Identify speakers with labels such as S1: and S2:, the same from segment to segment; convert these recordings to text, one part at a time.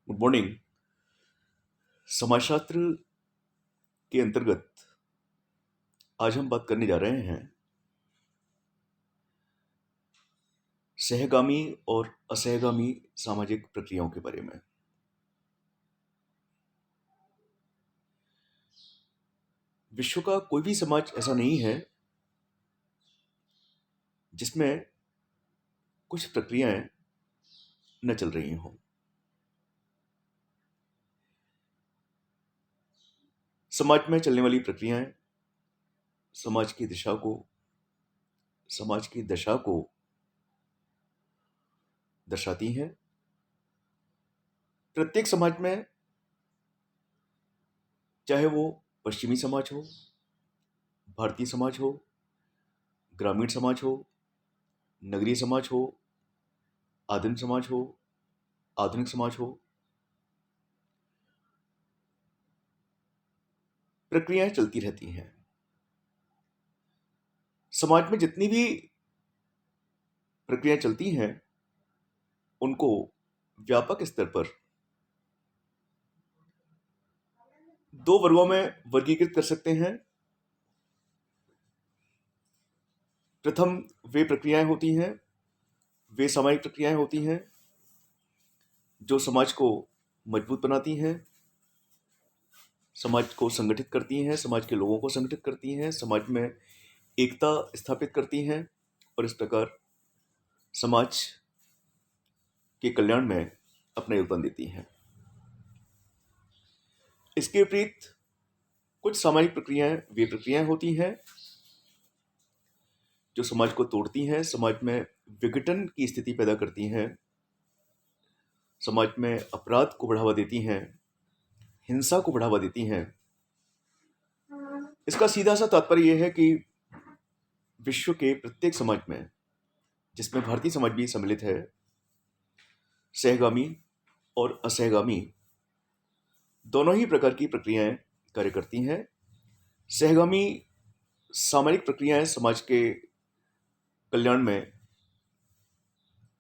S1: Good morning. समाजशास्त्र के अंतर्गत आज हम बात करने जा रहे हैं सहगामी और असहगामी सामाजिक प्रक्रियाओं के बारे में। विश्व का कोई भी समाज ऐसा नहीं है जिसमें कुछ प्रक्रियाएं न चल रही हों। समाज में चलने वाली प्रक्रियाएं समाज की दिशा को समाज की दशा को दर्शाती हैं। प्रत्येक समाज में, चाहे वो पश्चिमी समाज हो, भारतीय समाज हो, ग्रामीण समाज हो, नगरीय समाज हो, आदिम समाज हो, आधुनिक समाज हो, प्रक्रियाएं चलती रहती हैं। समाज में जितनी भी प्रक्रियाएं चलती हैं उनको व्यापक स्तर पर दो वर्गों में वर्गीकृत कर सकते हैं। प्रथम वे प्रक्रियाएं होती हैं, वे सामाजिक प्रक्रियाएं होती हैं जो समाज को मजबूत बनाती हैं, समाज को संगठित करती हैं, समाज के लोगों को संगठित करती हैं, समाज में एकता स्थापित करती हैं और इस प्रकार समाज के कल्याण में अपना योगदान देती हैं। इसके विपरीत कुछ सामाजिक प्रक्रियाएं वे प्रक्रियाएं होती हैं जो समाज को तोड़ती हैं, समाज में विघटन की स्थिति पैदा करती हैं, समाज में अपराध को बढ़ावा देती हैं, हिंसा को बढ़ावा देती हैं। इसका सीधा सा तात्पर्य यह है कि विश्व के प्रत्येक समाज में, जिसमें भारतीय समाज भी सम्मिलित है, सहगामी और असहगामी दोनों ही प्रकार की प्रक्रियाएं कार्य करती हैं। सहगामी सामाजिक प्रक्रियाएं समाज के कल्याण में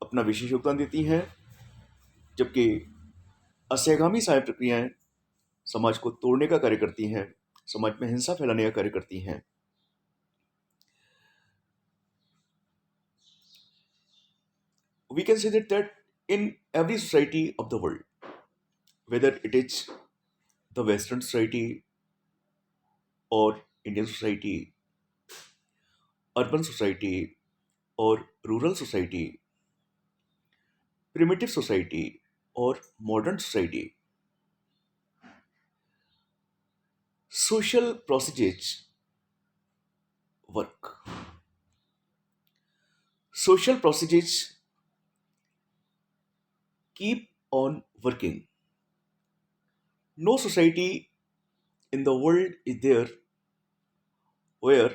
S1: अपना विशेष योगदान देती हैं, जबकि असहगामी सामाजिक प्रक्रियाएं समाज को तोड़ने का कार्य करती हैं, समाज में हिंसा फैलाने का कार्य करती हैं। We can say that in every society of the world, whether it is the Western society or Indian society, urban society or rural society, primitive society or modern society, social processes work. Social processes keep on working. No society in the world is there where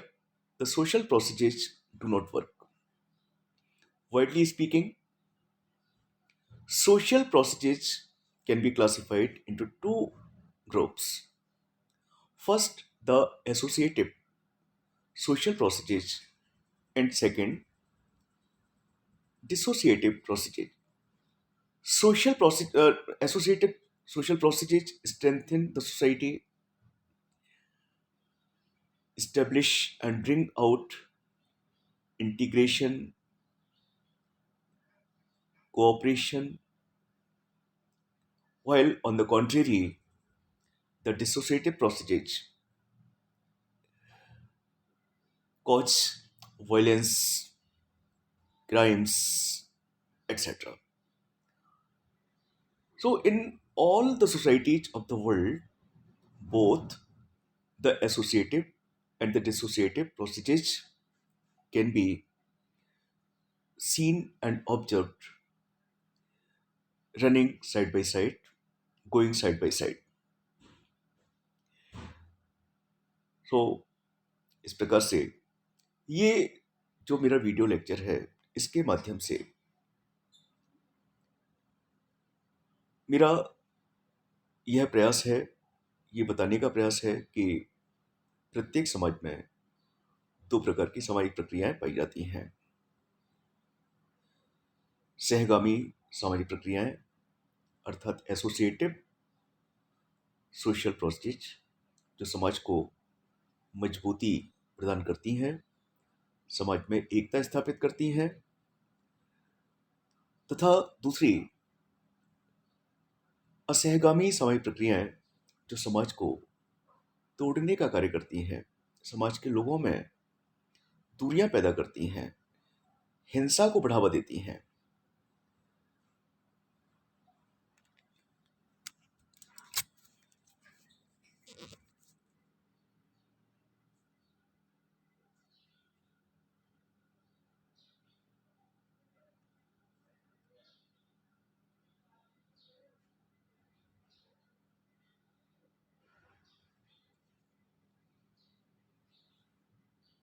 S1: the social processes do not work. Widely speaking, social processes can be classified into two groups. First, the associative social processes, and second, dissociative processes. Associative social processes strengthen the society, establish and bring out integration, cooperation, while on the contrary, the dissociative processes cause violence, crimes, etc. So, in all the societies of the world, both the associative and the dissociative processes can be seen and observed running side by side, going side by side. So, इस प्रकार से ये जो मेरा video lecture है, इसके माध्यम से मेरा यह प्रयास है, ये बताने का प्रयास है कि प्रत्येक समाज में दो प्रकार की सामाजिक प्रक्रियाएं पाई जाती हैं। सहगामी सामाजिक प्रक्रियाएं अर्थात एसोसिएटिव सोशल प्रोसेस, जो समाज को मजबूती प्रदान करती हैं, समाज में एकता स्थापित करती हैं, तथा दूसरी असहगामी सामाजिक प्रक्रियाएं जो समाज को तोड़ने का कार्य करती हैं, समाज के लोगों में दूरियां पैदा करती हैं, हिंसा को बढ़ावा देती हैं,